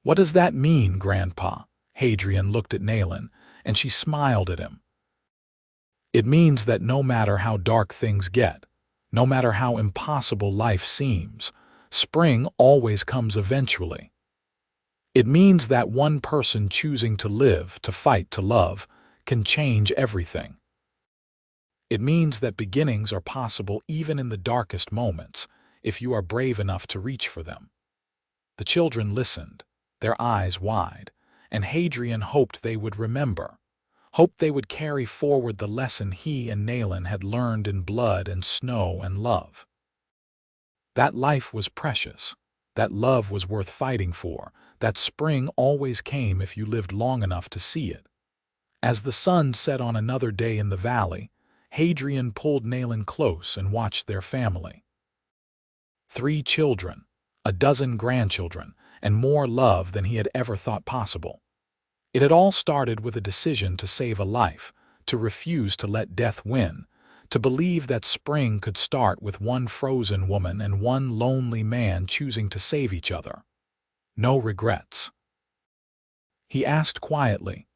"What does that mean, Grandpa?" Hadrian looked at Naelyn, and she smiled at him. It means that no matter how dark things get, no matter how impossible life seems, spring always comes eventually. It means that one person choosing to live, to fight, to love, can change everything. It means that beginnings are possible even in the darkest moments, if you are brave enough to reach for them. The children listened, their eyes wide, and Hadrian hoped they would remember, hoped they would carry forward the lesson he and Naelyn had learned in blood and snow and love. That life was precious, that love was worth fighting for, that spring always came if you lived long enough to see it. As the sun set on another day in the valley, Hadrian pulled Naelyn close and watched their family. 3 children, a dozen grandchildren, and more love than he had ever thought possible. It had all started with a decision to save a life, to refuse to let death win, to believe that spring could start with one frozen woman and one lonely man choosing to save each other. No regrets. He asked quietly.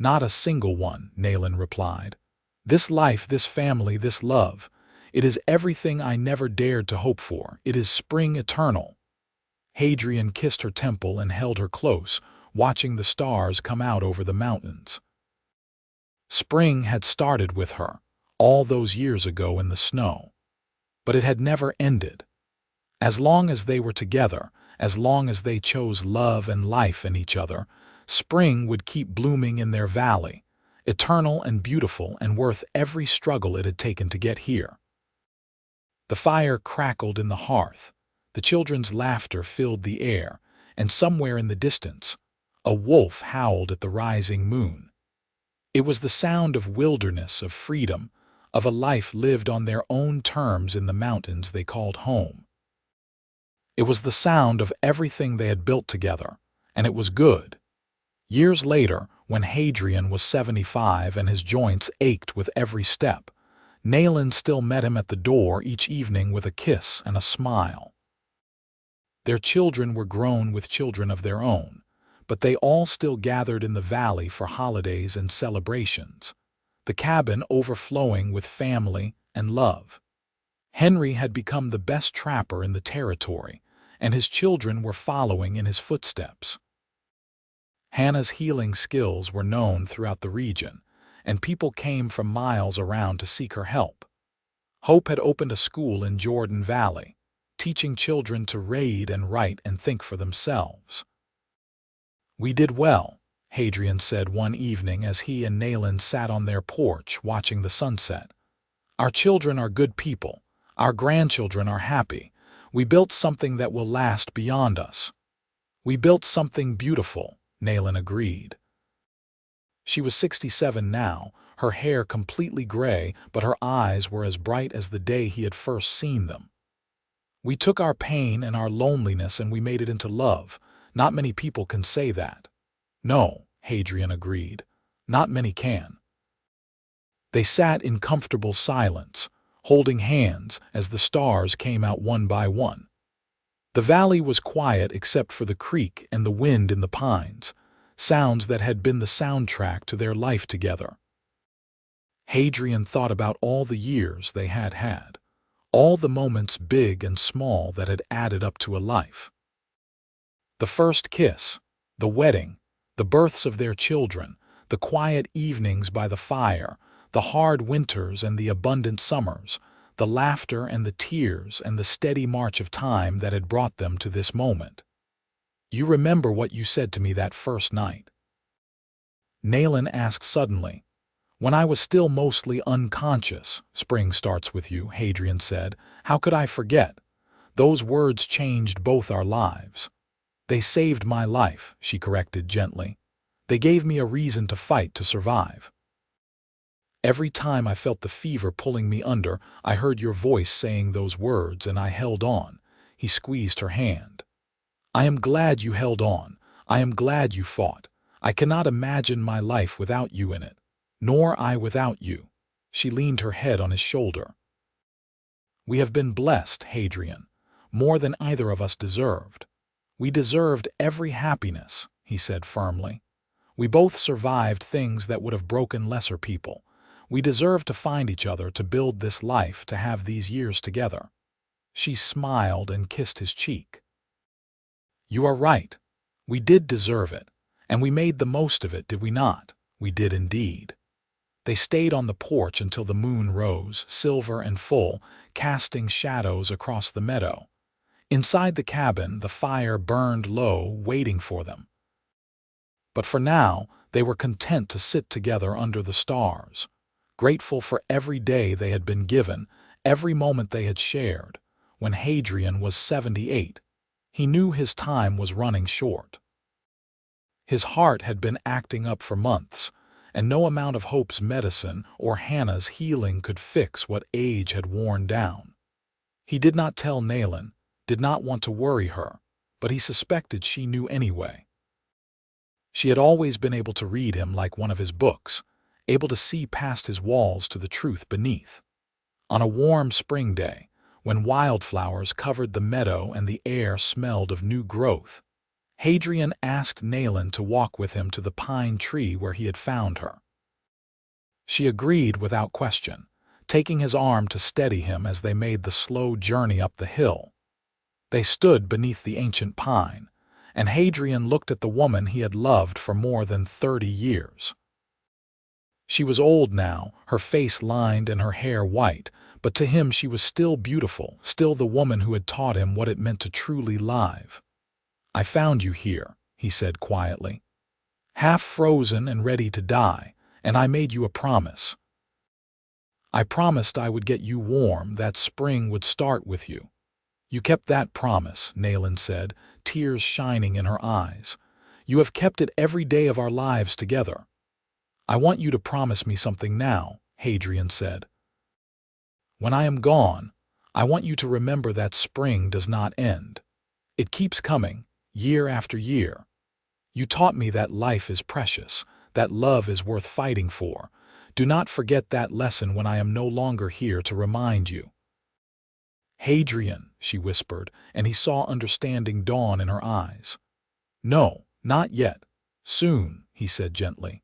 Not a single one, Naelyn replied. This life, this family, this love, it is everything I never dared to hope for. It is spring eternal. Hadrian kissed her temple and held her close, watching the stars come out over the mountains. Spring had started with her, all those years ago in the snow. But it had never ended. As long as they were together, as long as they chose love and life in each other, spring would keep blooming in their valley, eternal and beautiful and worth every struggle it had taken to get here. The fire crackled in the hearth, the children's laughter filled the air, and somewhere in the distance, a wolf howled at the rising moon. It was the sound of wilderness, of freedom, of a life lived on their own terms in the mountains they called home. It was the sound of everything they had built together, and it was good. Years later, when Hadrian was 75 and his joints ached with every step, Naelyn still met him at the door each evening with a kiss and a smile. Their children were grown with children of their own, but they all still gathered in the valley for holidays and celebrations, the cabin overflowing with family and love. Henry had become the best trapper in the territory, and his children were following in his footsteps. Hannah's healing skills were known throughout the region, and people came from miles around to seek her help. Hope had opened a school in Jordan Valley, teaching children to read and write and think for themselves. We did well, Hadrian said one evening as he and Naelyn sat on their porch watching the sunset. Our children are good people. Our grandchildren are happy. We built something that will last beyond us. We built something beautiful, Naelyn agreed. She was 67 now, her hair completely gray, but her eyes were as bright as the day he had first seen them. We took our pain and our loneliness and we made it into love. Not many people can say that. No, Hadrian agreed. Not many can. They sat in comfortable silence, holding hands as the stars came out one by one. The valley was quiet except for the creek and the wind in the pines, sounds that had been the soundtrack to their life together. Hadrian thought about all the years they had had, all the moments big and small that had added up to a life. The first kiss, the wedding, the births of their children, the quiet evenings by the fire, the hard winters and the abundant summers, the laughter and the tears and the steady march of time that had brought them to this moment. You remember what you said to me that first night? Naelyn asked suddenly. When I was still mostly unconscious, spring starts with you, Hadrian said. How could I forget? Those words changed both our lives. They saved my life, she corrected gently. They gave me a reason to fight to survive. Every time I felt the fever pulling me under, I heard your voice saying those words and I held on. He squeezed her hand. I am glad you held on. I am glad you fought. I cannot imagine my life without you in it. Nor I without you. She leaned her head on his shoulder. We have been blessed, Hadrian, more than either of us deserved. We deserved every happiness, he said firmly. We both survived things that would have broken lesser people. We deserve to find each other, to build this life, to have these years together." She smiled and kissed his cheek. "You are right. We did deserve it, and we made the most of it, did we not?" "We did indeed." They stayed on the porch until the moon rose, silver and full, casting shadows across the meadow. Inside the cabin, the fire burned low, waiting for them. But for now, they were content to sit together under the stars, grateful for every day they had been given, every moment they had shared. When Hadrian was 78, he knew his time was running short. His heart had been acting up for months, and no amount of Hope's medicine or Hannah's healing could fix what age had worn down. He did not tell Naelyn, did not want to worry her, but he suspected she knew anyway. She had always been able to read him like one of his books, able to see past his walls to the truth beneath. On a warm spring day, when wildflowers covered the meadow and the air smelled of new growth, Hadrian asked Naelyn to walk with him to the pine tree where he had found her. She agreed without question, taking his arm to steady him as they made the slow journey up the hill. They stood beneath the ancient pine, and Hadrian looked at the woman he had loved for more than 30 years. She was old now, her face lined and her hair white, but to him she was still beautiful, still the woman who had taught him what it meant to truly live. "I found you here," he said quietly, "half frozen and ready to die, and I made you a promise. I promised I would get you warm, that spring would start with you." "You kept that promise," Naelyn said, tears shining in her eyes. "You have kept it every day of our lives together." "I want you to promise me something now," Hadrian said. "When I am gone, I want you to remember that spring does not end. It keeps coming, year after year. You taught me that life is precious, that love is worth fighting for. Do not forget that lesson when I am no longer here to remind you." "Hadrian," she whispered, and he saw understanding dawn in her eyes. "No, not yet. Soon," he said gently.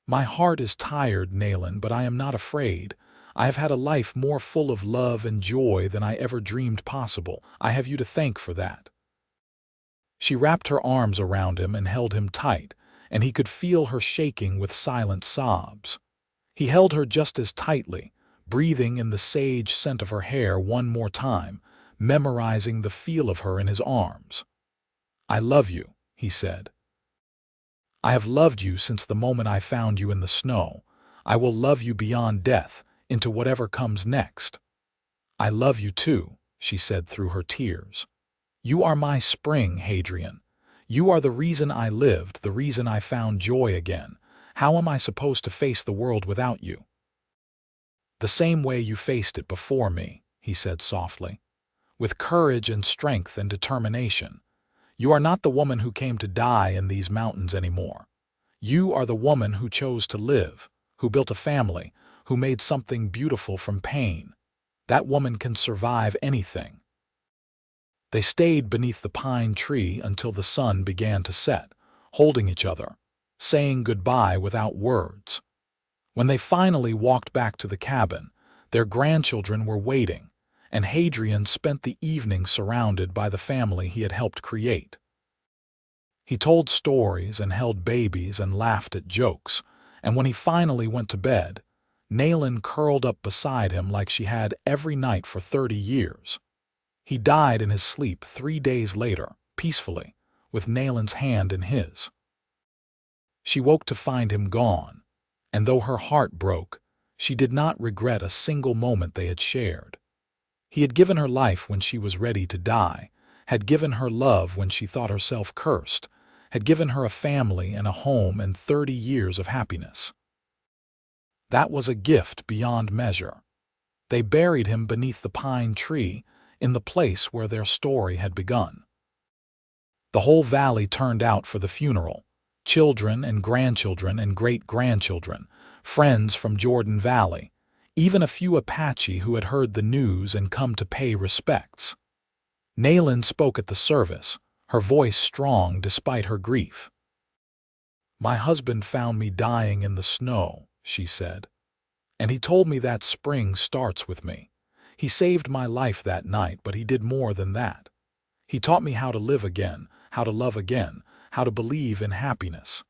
"My heart is tired, Naelyn, but I am not afraid. I have had a life more full of love and joy than I ever dreamed possible. I have you to thank for that." She wrapped her arms around him and held him tight, and he could feel her shaking with silent sobs. He held her just as tightly, breathing in the sage scent of her hair one more time, memorizing the feel of her in his arms. "I love you," he said. "I have loved you since the moment I found you in the snow. I will love you beyond death, into whatever comes next." "I love you too," she said through her tears. "You are my spring, Hadrian. You are the reason I lived, the reason I found joy again. How am I supposed to face the world without you?" "The same way you faced it before me," he said softly, "with courage and strength and determination. You are not the woman who came to die in these mountains anymore. You are the woman who chose to live, who built a family, who made something beautiful from pain. That woman can survive anything." They stayed beneath the pine tree until the sun began to set, holding each other, saying goodbye without words. When they finally walked back to the cabin, their grandchildren were waiting, and Hadrian spent the evening surrounded by the family he had helped create. He told stories and held babies and laughed at jokes, and when he finally went to bed, Naelyn curled up beside him like she had every night for 30 years. He died in his sleep 3 days later, peacefully, with Naelyn's hand in his. She woke to find him gone, and though her heart broke, she did not regret a single moment they had shared. He had given her life when she was ready to die, had given her love when she thought herself cursed, had given her a family and a home and 30 years of happiness. That was a gift beyond measure. They buried him beneath the pine tree, in the place where their story had begun. The whole valley turned out for the funeral. Children and grandchildren and great-grandchildren, friends from Jordan Valley, even a few Apache who had heard the news and come to pay respects. Naelyn spoke at the service, her voice strong despite her grief. "My husband found me dying in the snow," she said. And he told me that spring starts with me. He saved my life that night, but he did more than that. He taught me how to live again, how to love again, how to believe in happiness.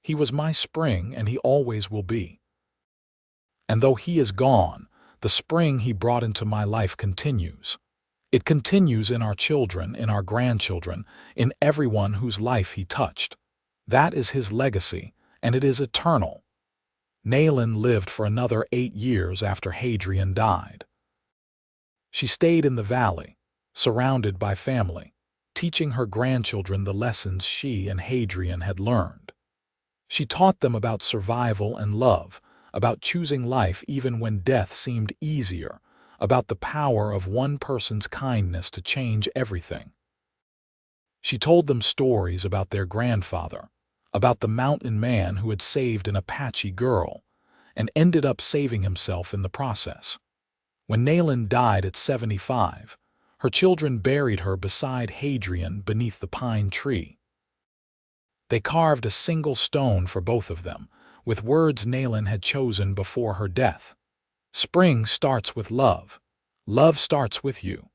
He was my spring, and he always will be. And though he is gone, the spring he brought into my life continues. It continues in our children, in our grandchildren, in everyone whose life he touched. That is his legacy, and it is eternal. Naelyn lived for another 8 years after Hadrian died. She stayed in the valley, surrounded by family, teaching her grandchildren the lessons she and Hadrian had learned. She taught them about survival and love, about choosing life even when death seemed easier, about the power of one person's kindness to change everything. She told them stories about their grandfather, about the mountain man who had saved an Apache girl and ended up saving himself in the process. When Naelyn died at 75, her children buried her beside Hadrian beneath the pine tree. They carved a single stone for both of them, with words Naelyn had chosen before her death. Spring starts with love. Love starts with you.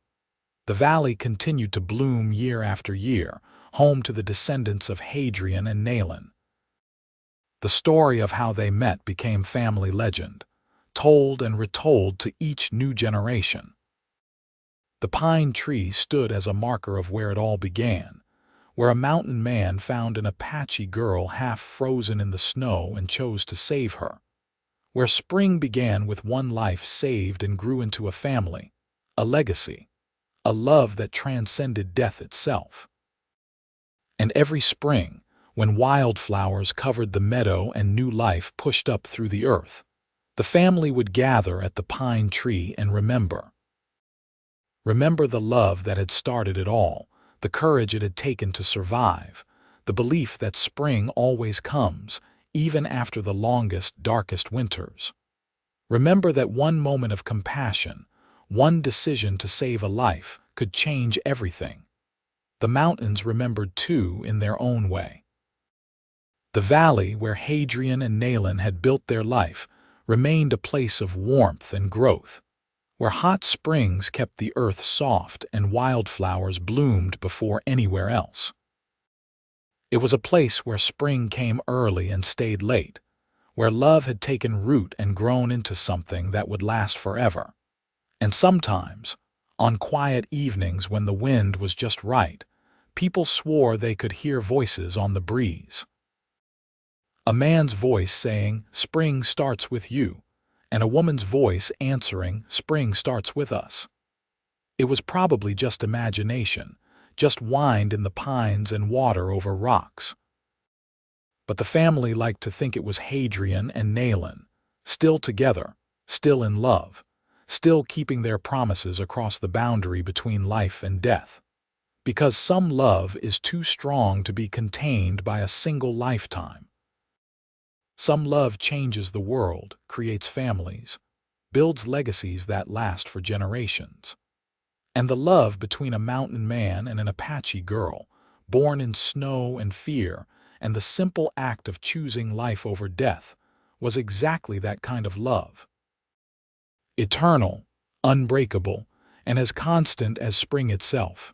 The valley continued to bloom year after year, home to the descendants of Hadrian and Naelyn. The story of how they met became family legend, told and retold to each new generation. The pine tree stood as a marker of where it all began, where a mountain man found an Apache girl half frozen in the snow and chose to save her, where spring began with one life saved and grew into a family, a legacy, a love that transcended death itself. And every spring, when wildflowers covered the meadow and new life pushed up through the earth, the family would gather at the pine tree and remember. Remember the love that had started it all, the courage it had taken to survive, the belief that spring always comes, even after the longest, darkest winters. Remember that one moment of compassion, one decision to save a life, could change everything. The mountains remembered too in their own way. The valley where Hadrian and Naelyn had built their life remained a place of warmth and growth, where hot springs kept the earth soft and wildflowers bloomed before anywhere else. It was a place where spring came early and stayed late, where love had taken root and grown into something that would last forever. And sometimes, on quiet evenings when the wind was just right, people swore they could hear voices on the breeze. A man's voice saying, "Spring starts with you," and a woman's voice answering, "Spring starts with us." It was probably just imagination, just wind in the pines and water over rocks. But the family liked to think it was Hadrian and Naelyn, still together, still in love, still keeping their promises across the boundary between life and death. Because some love is too strong to be contained by a single lifetime. Some love changes the world, creates families, builds legacies that last for generations. And the love between a mountain man and an Apache girl, born in snow and fear, and the simple act of choosing life over death, was exactly that kind of love. Eternal, unbreakable, and as constant as spring itself.